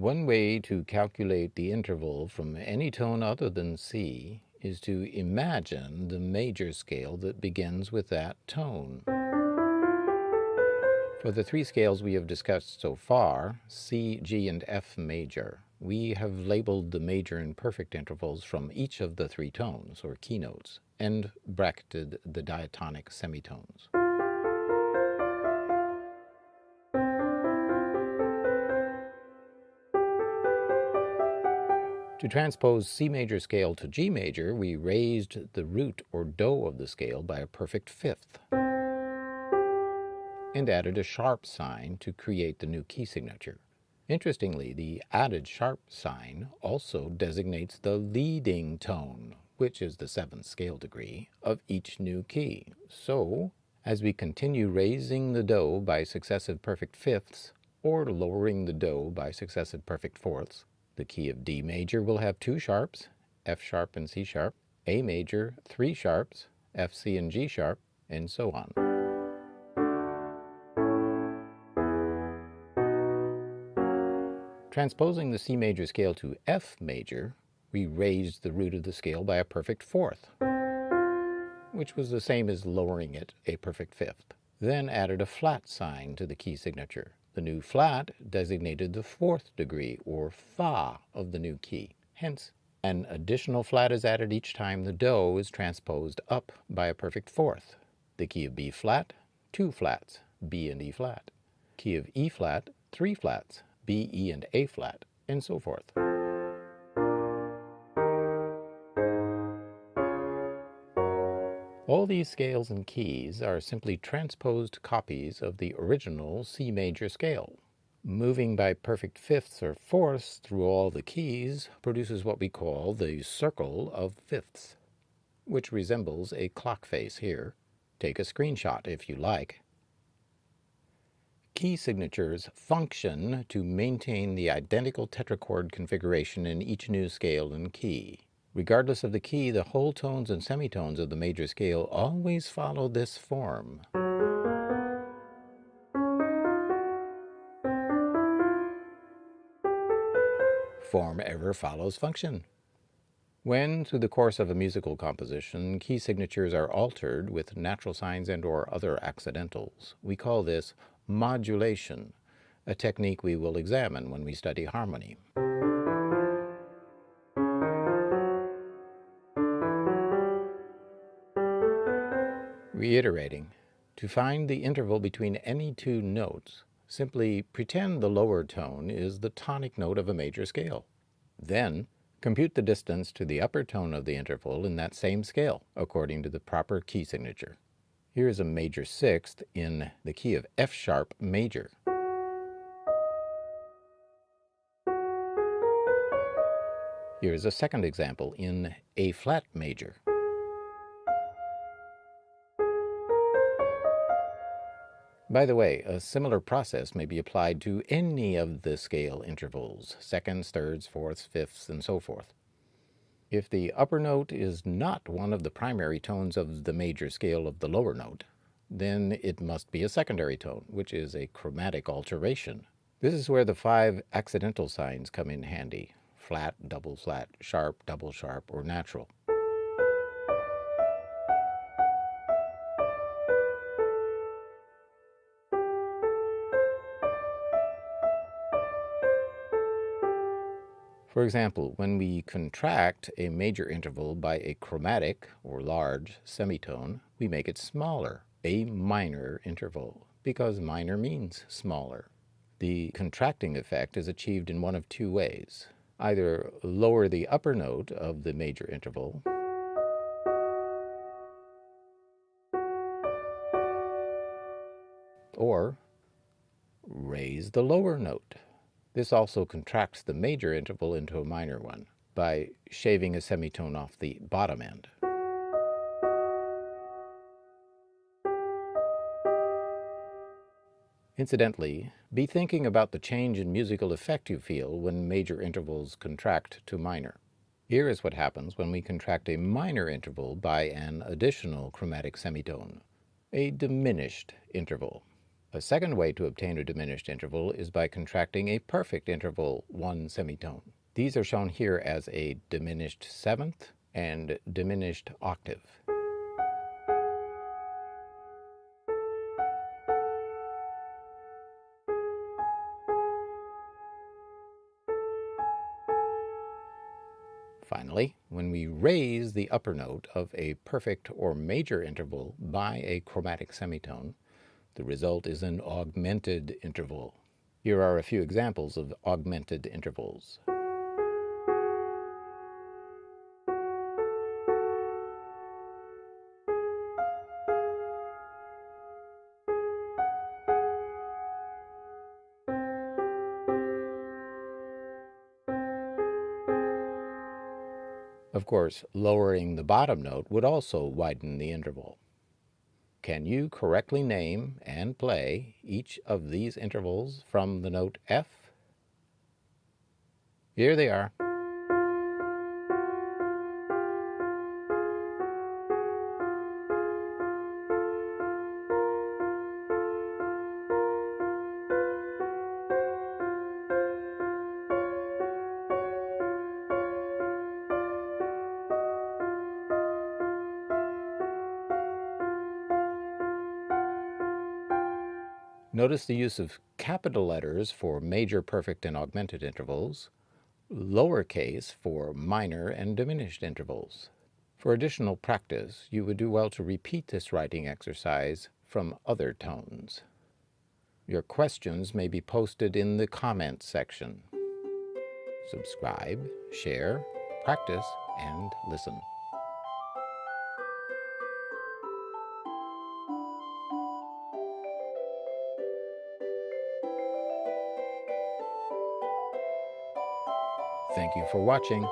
One way to calculate the interval from any tone other than C is to imagine the major scale that begins with that tone. For the three scales we have discussed so far, C, G, and F major, we have labeled the major and perfect intervals from each of the three tones, or keynotes, and bracketed the diatonic semitones. To transpose C major scale to G major, we raised the root or do of the scale by a perfect fifth and added a sharp sign to create the new key signature. Interestingly, the added sharp sign also designates the leading tone, which is the seventh scale degree, of each new key. So, as we continue raising the do by successive perfect fifths, or lowering the do by successive perfect fourths, the key of D major will have two sharps, F sharp and C sharp, A major, three sharps, F, C, and G sharp, and so on. Transposing the C major scale to F major, we raised the root of the scale by a perfect fourth, which was the same as lowering it a perfect fifth. Then added a flat sign to the key signature. The new flat designated the fourth degree, or Fa, of the new key. Hence, an additional flat is added each time the do is transposed up by a perfect fourth. The key of B flat, two flats, B and E flat. Key of E flat, three flats, B, E, and A flat, and so forth. All these scales and keys are simply transposed copies of the original C major scale. Moving by perfect fifths or fourths through all the keys produces what we call the circle of fifths, which resembles a clock face here. Take a screenshot if you like. Key signatures function to maintain the identical tetrachord configuration in each new scale and key. Regardless of the key, the whole tones and semitones of the major scale always follow this form. Form ever follows function. When, through the course of a musical composition, key signatures are altered with natural signs and/or other accidentals, we call this modulation, a technique we will examine when we study harmony. Reiterating, to find the interval between any two notes, simply pretend the lower tone is the tonic note of a major scale. Then, compute the distance to the upper tone of the interval in that same scale, according to the proper key signature. Here is a major sixth in the key of F sharp major. Here is a second example in A flat major. By the way, a similar process may be applied to any of the scale intervals, seconds, thirds, fourths, fifths, and so forth. If the upper note is not one of the primary tones of the major scale of the lower note, then it must be a secondary tone, which is a chromatic alteration. This is where the 5 accidental signs come in handy: flat, double flat, sharp, double sharp, or natural. For example, when we contract a major interval by a chromatic, or large, semitone, we make it smaller, a minor interval, because minor means smaller. The contracting effect is achieved in one of two ways. Either lower the upper note of the major interval, or raise the lower note. This also contracts the major interval into a minor one by shaving a semitone off the bottom end. Incidentally, be thinking about the change in musical effect you feel when major intervals contract to minor. Here is what happens when we contract a minor interval by an additional chromatic semitone, a diminished interval. A second way to obtain a diminished interval is by contracting a perfect interval 1 semitone. These are shown here as a diminished seventh and diminished octave. Finally, when we raise the upper note of a perfect or major interval by a chromatic semitone, the result is an augmented interval. Here are a few examples of augmented intervals. Of course, lowering the bottom note would also widen the interval. Can you correctly name and play each of these intervals from the note F? Here they are. Notice the use of capital letters for major, perfect, and augmented intervals, lowercase for minor and diminished intervals. For additional practice, you would do well to repeat this writing exercise from other tones. Your questions may be posted in the comments section. Subscribe, share, practice, and listen. Thank you for watching.